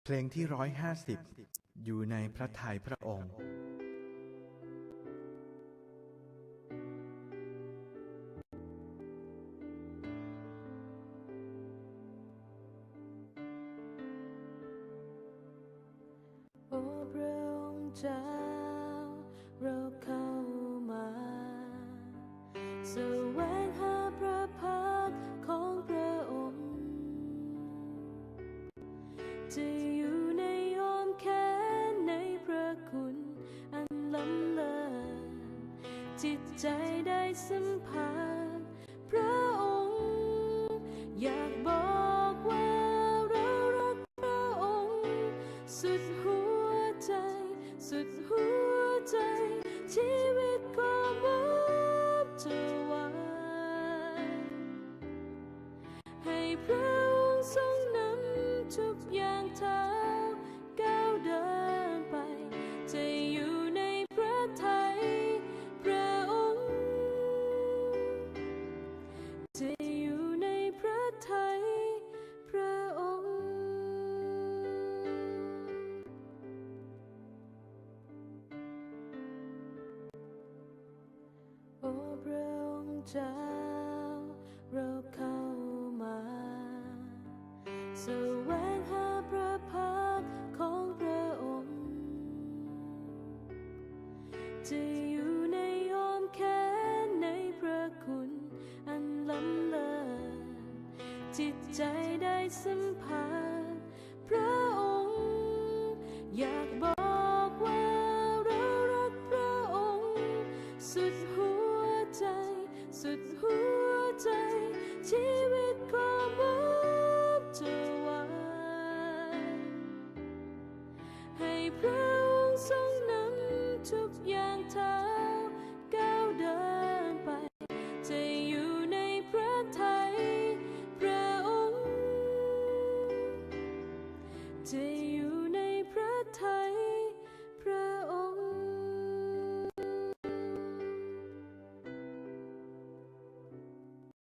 เพลงที่150อยู่ในพระทัยพระองค์โอ้พระองค์เจ้าเราเข้ามาแสวงหาพระพักตร์ของพระองค์จะอยู่ในอ้อมแขนในพระคุณอันล้ำเลิศจิตใจได้สัมผัสพระองค์อยากบอกว่าเรารักพระองค์สุดหัวใจสุดหัวใจชีวิตก็มอบเธอไว้ให้พระองค์ทรงนำทุกอย่างเท้าก้าวเดินไปจะอยู่ในพระทัยพระองค์จะอยู่ในพระทัยพระองค์โอ้พระองค์เจ้าเราเข้ามาแสวงหาพระพักตร์ของพระองค์จะอยู่ในอ้อมแขนในพระคุณอันล้ำเลิศจิตใจได้สัมผัสพระองค์อยากบอกว่าเรารักพระองค์สุดหัวใจสุดหัวใจชีวิตก็มอบเธอไว้ให้พระ